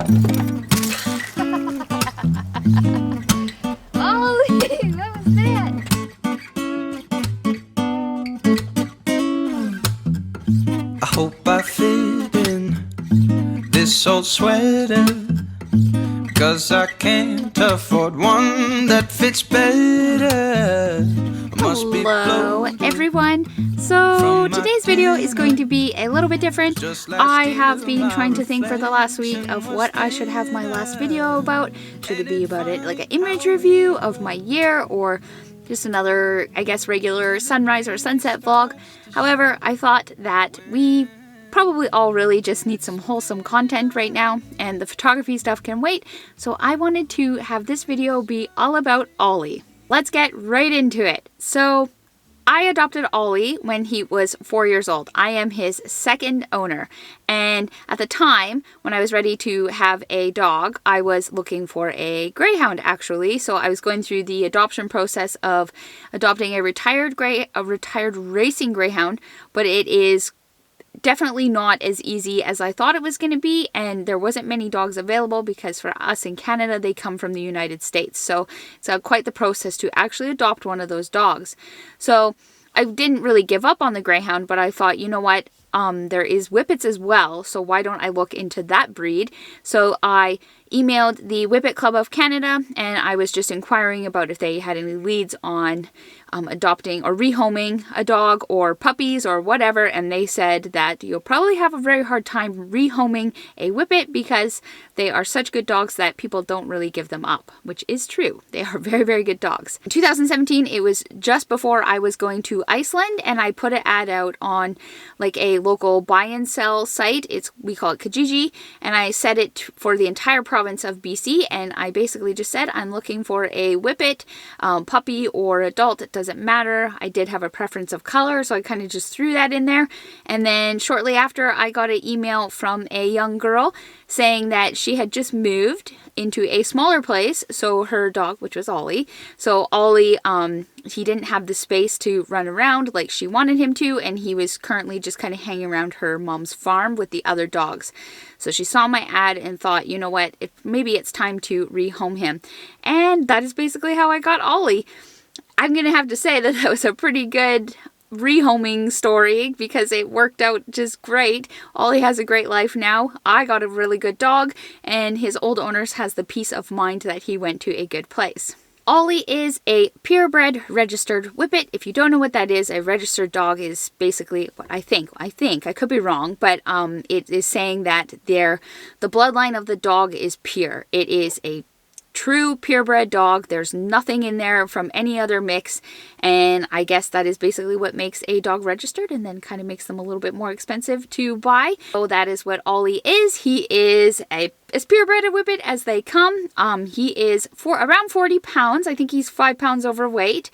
Ollie, what was that? I hope I fit in this old sweater, 'cause I can't afford one that fits better. Hello everyone. So today's video is going to be a little bit different. I have been trying to think for the last week of what I should have my last video about. Should it be about it like an image review of my year, or just another, I guess, regular sunrise or sunset vlog? However, I thought that we probably all really just need some wholesome content right now, and the photography stuff can wait, so I wanted to have this video be all about Ollie. Let's get right into it. So I adopted Ollie when he was 4 years old. I am his second owner, and at the time when I was ready to have a dog, I was looking for a greyhound actually. So I was going through the adoption process of adopting a retired racing greyhound, but it is definitely not as easy as I thought it was going to be, and there wasn't many dogs available because for us in Canada they come from the United States, so it's quite the process to actually adopt one of those dogs. So I didn't really give up on the greyhound, but I thought, you know what, there is Whippets as well, so why don't I look into that breed? So I emailed the Whippet Club of Canada, and I was just inquiring about if they had any leads on adopting or rehoming a dog or puppies or whatever, and they said that you'll probably have a very hard time rehoming a Whippet because they are such good dogs that people don't really give them up, which is true. They are very, very good dogs. In 2017, it was just before I was going to Iceland, and I put an ad out on like a local buy and sell site. We call it Kijiji, and I set it for the entire province of BC, and I basically just said I'm looking for a Whippet, puppy or adult. It doesn't matter. I did have a preference of color, so I kind of just threw that in there. And then shortly after, I got an email from a young girl saying that she had just moved into a smaller place, so her dog, which was Ollie, so Ollie, he didn't have the space to run around like she wanted him to, and he was currently just kind of hanging around her mom's farm with the other dogs. So she saw my ad and thought, you know what, maybe it's time to rehome him. And that is basically how I got Ollie. I'm gonna have to say that was a pretty good rehoming story because it worked out just great. Ollie has a great life now. I got a really good dog, and his old owners has the peace of mind that he went to a good place. Ollie is a purebred registered Whippet. If you don't know what that is, a registered dog is basically what I think, I could be wrong, but it is saying that the bloodline of the dog is pure. It is a true purebred dog. There's nothing in there from any other mix, and I guess that is basically what makes a dog registered, and then kind of makes them a little bit more expensive to buy. So that is what Ollie is. He is as purebred a Whippet as they come. He is around 40 pounds. I think he's 5 pounds overweight.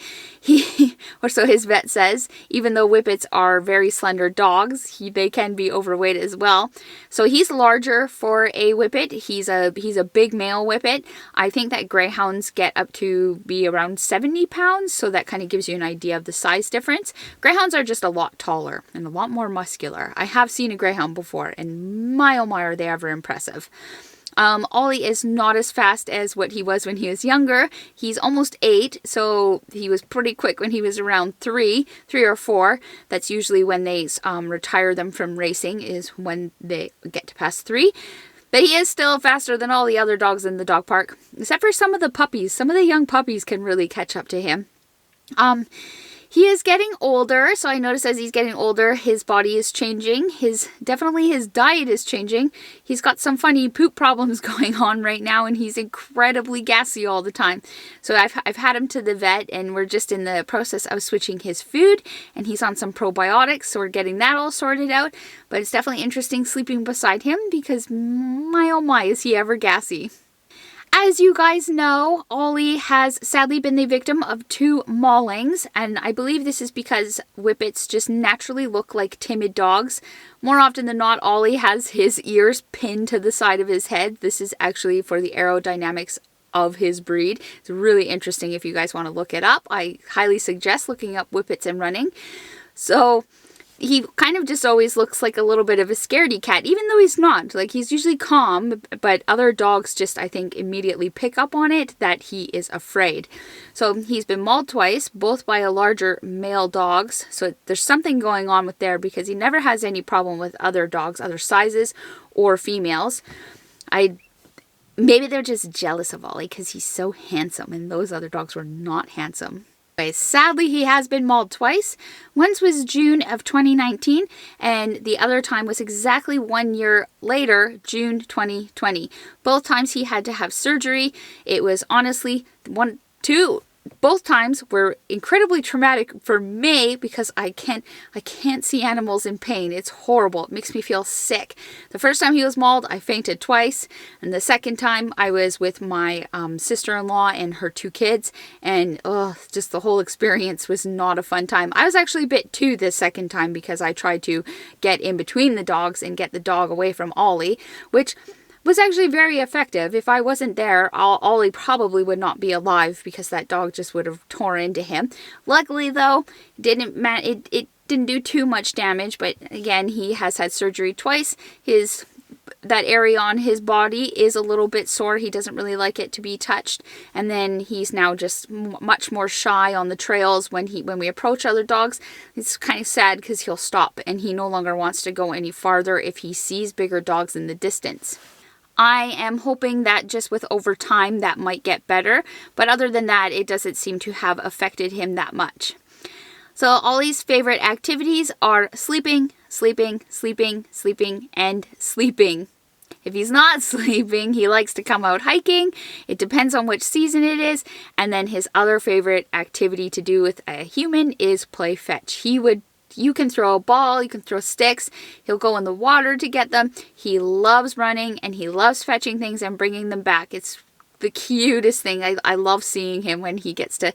Or so his vet says. Even though Whippets are very slender dogs, they can be overweight as well. So he's larger for a Whippet. He's a big male Whippet. I think that greyhounds get up to be around 70 pounds, so that kind of gives you an idea of the size difference. Greyhounds are just a lot taller and a lot more muscular. I have seen a greyhound before, and my oh my, are they ever impressive. Ollie is not as fast as what he was when he was younger. He's almost 8, so he was pretty quick when he was around 3 or 4. That's usually when they retire them from racing, is when they get to past 3. But he is still faster than all the other dogs in the dog park, except for some of the puppies. Some of the young puppies can really catch up to him. He is getting older, so I notice as he's getting older, his body is changing. Definitely his diet is changing. He's got some funny poop problems going on right now, and he's incredibly gassy all the time. So I've had him to the vet, and we're just in the process of switching his food, and he's on some probiotics, so we're getting that all sorted out. But it's definitely interesting sleeping beside him because my oh my, is he ever gassy. As you guys know, Ollie has sadly been the victim of 2 maulings, and I believe this is because Whippets just naturally look like timid dogs. More often than not, Ollie has his ears pinned to the side of his head. This is actually for the aerodynamics of his breed. It's really interesting if you guys want to look it up. I highly suggest looking up Whippets and running. So he kind of just always looks like a little bit of a scaredy cat, even though he's not. Like, he's usually calm, but other dogs just, I think, immediately pick up on it that he is afraid. So he's been mauled twice, both by a larger male dogs. So there's something going on with there, because he never has any problem with other dogs, other sizes or females. Maybe they're just jealous of Ollie because he's so handsome, and those other dogs were not handsome. Sadly, he has been mauled twice. Once was June of 2019, and the other time was exactly 1 year later, June 2020. Both times he had to have surgery. It was honestly both times were incredibly traumatic for me, because I can't see animals in pain. It's horrible. It makes me feel sick. The first time he was mauled, I fainted twice, and the second time I was with my sister-in-law and her 2 kids, and just the whole experience was not a fun time. I was actually bit too this second time, because I tried to get in between the dogs and get the dog away from Ollie, which was actually very effective. If I wasn't there, Ollie probably would not be alive, because that dog just would have torn into him. Luckily, though, it didn't do too much damage, but again, he has had surgery twice. That area on his body is a little bit sore. He doesn't really like it to be touched. And then he's now just much more shy on the trails when we approach other dogs. It's kind of sad, because he'll stop and he no longer wants to go any farther if he sees bigger dogs in the distance. I am hoping that just with over time that might get better, but other than that, it doesn't seem to have affected him that much. So Ollie's favorite activities are sleeping, sleeping, sleeping, sleeping, and sleeping. If he's not sleeping, he likes to come out hiking. It depends on which season it is. And then his other favorite activity to do with a human is play fetch. You can throw a ball, you can throw sticks, he'll go in the water to get them. He loves running, and he loves fetching things and bringing them back. It's the cutest thing. I love seeing him when he gets to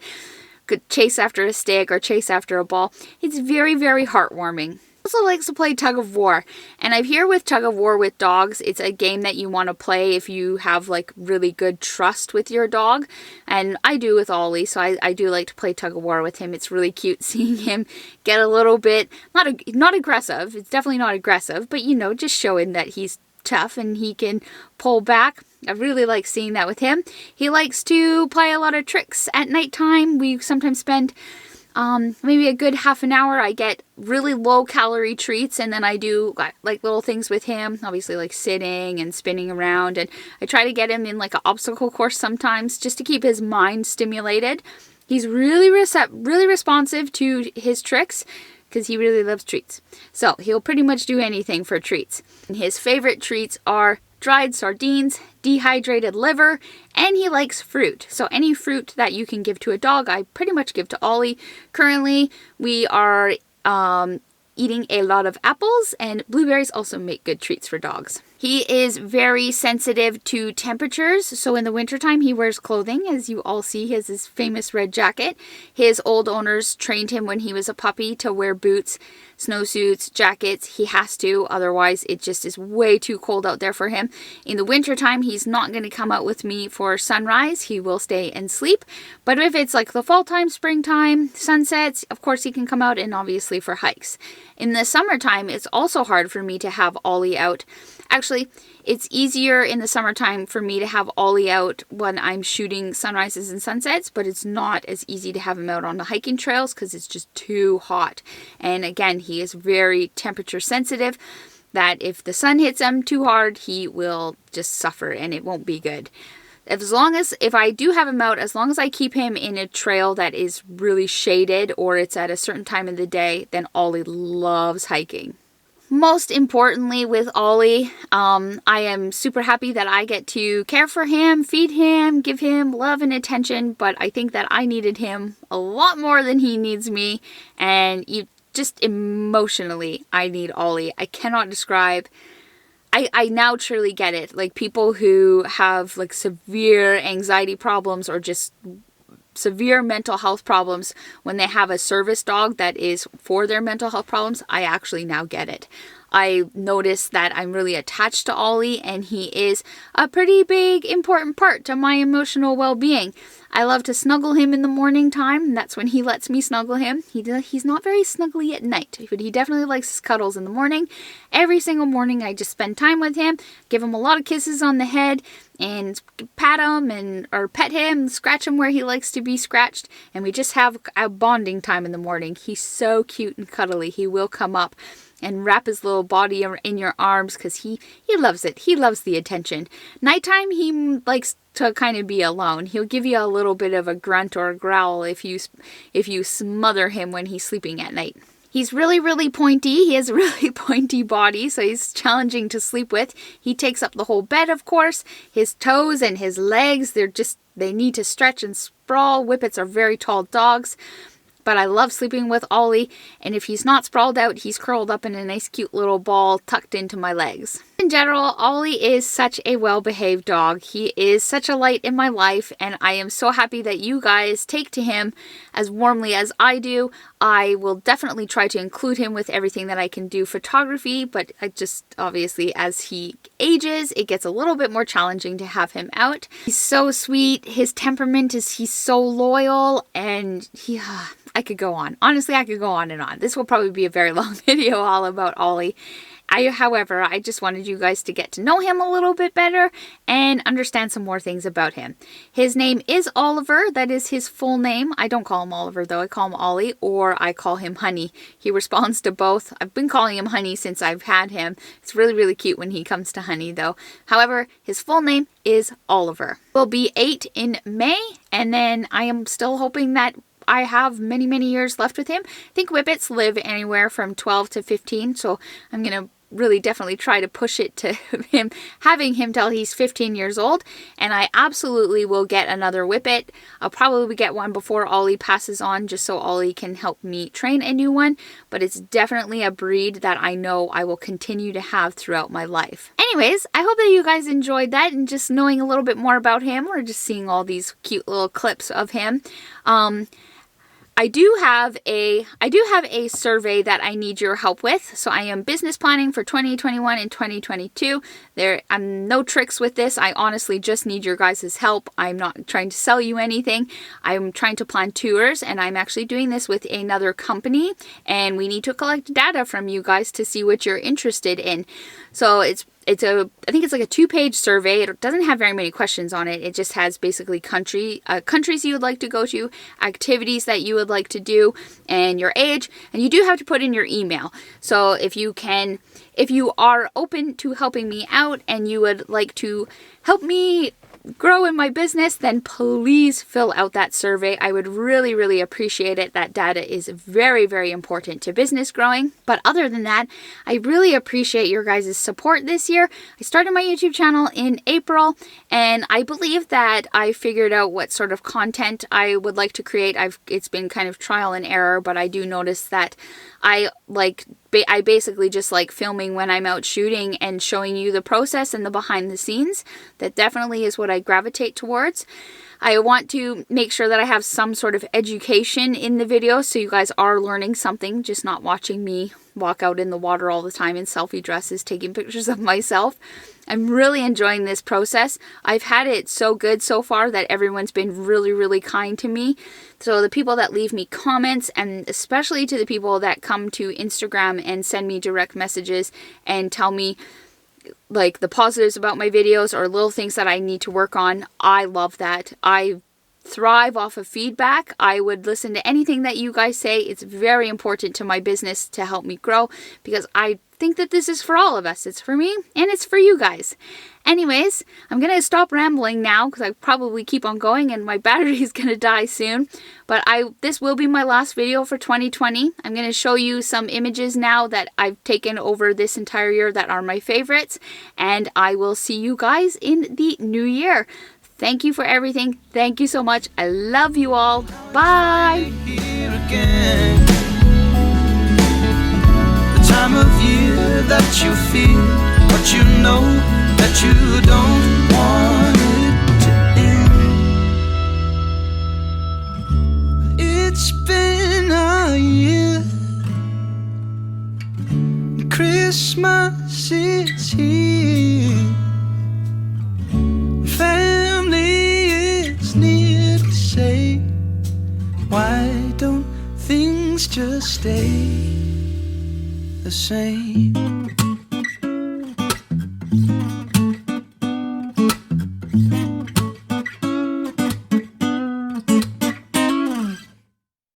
chase after a stick or chase after a ball. It's very, very heartwarming. Also likes to play tug of war, and I hear with tug of war with dogs, it's a game that you want to play if you have like really good trust with your dog, and I do with Ollie, so I do like to play tug of war with him. It's really cute seeing him get a little bit not aggressive. It's definitely not aggressive, but just showing that he's tough and he can pull back. I really like seeing that with him. He likes to play a lot of tricks at nighttime. We sometimes spend maybe a good half an hour. I get really low calorie treats, and then I do like little things with him, obviously like sitting and spinning around, and I try to get him in like an obstacle course sometimes just to keep his mind stimulated. He's really responsive to his tricks, because he really loves treats. So he'll pretty much do anything for treats. And his favorite treats are dried sardines, dehydrated liver, and he likes fruit. So any fruit that you can give to a dog, I pretty much give to Ollie. Currently, we are eating a lot of apples, and blueberries also make good treats for dogs. He is very sensitive to temperatures, so in the wintertime he wears clothing. As you all see, he has his famous red jacket. His old owners trained him when he was a puppy to wear boots, snowsuits, jackets. He has to, otherwise it just is way too cold out there for him. In the wintertime, he's not going to come out with me for sunrise. He will stay and sleep. But if it's like the fall time, springtime, sunsets, of course he can come out, and obviously for hikes. In the summertime, it's also hard for me to have Ollie out. Actually, it's easier in the summertime for me to have Ollie out when I'm shooting sunrises and sunsets, but it's not as easy to have him out on the hiking trails because it's just too hot. And again, he is very temperature sensitive, that if the sun hits him too hard, he will just suffer and it won't be good. If I do have him out, as long as I keep him in a trail that is really shaded or it's at a certain time of the day, then Ollie loves hiking. Most importantly with Ollie, I am super happy that I get to care for him, feed him, give him love and attention, but I think that I needed him a lot more than he needs me, and just emotionally, I need Ollie. I cannot describe. I now truly get it. Like people who have like severe anxiety problems or just severe mental health problems when they have a service dog that is for their mental health problems, I actually now get it. I noticed that I'm really attached to Ollie, and he is a pretty big, important part to my emotional well-being. I love to snuggle him in the morning time, and that's when he lets me snuggle him. He's not very snuggly at night, but he definitely likes his cuddles in the morning. Every single morning I just spend time with him, give him a lot of kisses on the head, and pat him or pet him, scratch him where he likes to be scratched, and we just have a bonding time in the morning. He's so cute and cuddly. He will come up and wrap his little body in your arms because he loves it. He loves the attention. Nighttime, he likes to kind of be alone. He'll give you a little bit of a grunt or a growl if you smother him when he's sleeping at night. He's really, really pointy. He has a really pointy body, so he's challenging to sleep with. He takes up the whole bed, of course. His toes and his legs, they need to stretch and sprawl. Whippets are very tall dogs. But I love sleeping with Ollie, and if he's not sprawled out, he's curled up in a nice cute little ball tucked into my legs. In general, Ollie is such a well-behaved dog. He is such a light in my life, and I am so happy that you guys take to him as warmly as I do. I will definitely try to include him with everything that I can do photography, but I just, obviously, as he ages, it gets a little bit more challenging to have him out. He's so sweet. His temperament he's so loyal, and I could go on. Honestly, I could go on and on. This will probably be a very long video all about Ollie. However, I just wanted you guys to get to know him a little bit better and understand some more things about him. His name is Oliver. That is his full name. I don't call him Oliver though. I call him Ollie, or I call him Honey. He responds to both. I've been calling him Honey since I've had him. It's really, really cute when he comes to Honey though. However, his full name is Oliver. He'll be 8 in May, and then I am still hoping that I have many, many years left with him. I think Whippets live anywhere from 12 to 15, so I'm going to really definitely try to push it to him, having him till he's 15 years old, and I absolutely will get another Whippet. I'll probably get one before Ollie passes on, just so Ollie can help me train a new one, but it's definitely a breed that I know I will continue to have throughout my life. Anyways, I hope that you guys enjoyed that and just knowing a little bit more about him, or just seeing all these cute little clips of him. I do have a survey that I need your help with. So I am business planning for 2021 and 2022. I'm no tricks with this. I honestly just need your guys' help. I'm not trying to sell you anything. I'm trying to plan tours, and I'm actually doing this with another company, and we need to collect data from you guys to see what you're interested in. So I think it's like a 2-page survey. It doesn't have very many questions on it. It just has basically countries you would like to go to, activities that you would like to do, and your age. And you do have to put in your email. So if you are open to helping me out and you would like to help me grow in my business, then please fill out that survey. I would really, really appreciate it. That data is very, very important to business growing. But other than that, I really appreciate your guys' support this year. I started my YouTube channel in April, and I believe that I figured out what sort of content I would like to create. It's been kind of trial and error, but I do notice that I basically just like filming when I'm out shooting and showing you the process and the behind the scenes. That definitely is what I gravitate towards. I want to make sure that I have some sort of education in the video, so you guys are learning something, just not watching me walk out in the water all the time in selfie dresses taking pictures of myself. I'm really enjoying this process. I've had it so good so far that everyone's been really, really kind to me. So the people that leave me comments, and especially to the people that come to Instagram and send me direct messages and tell me like the positives about my videos or little things that I need to work on, I love that. I thrive off of feedback. I would listen to anything that you guys say. It's very important to my business to help me grow, because I think that this is for all of us. It's for me and it's for you guys. Anyways, I'm going to stop rambling now because I probably keep on going and my battery is going to die soon. But this will be my last video for 2020. I'm going to show you some images now that I've taken over this entire year that are my favorites. And I will see you guys in the new year. Thank you for everything. Thank you so much. I love you all. Bye. The time of year that you feel, but you know that you don't want it to end. Christmas is here. Family is near to say, why don't things just stay the same?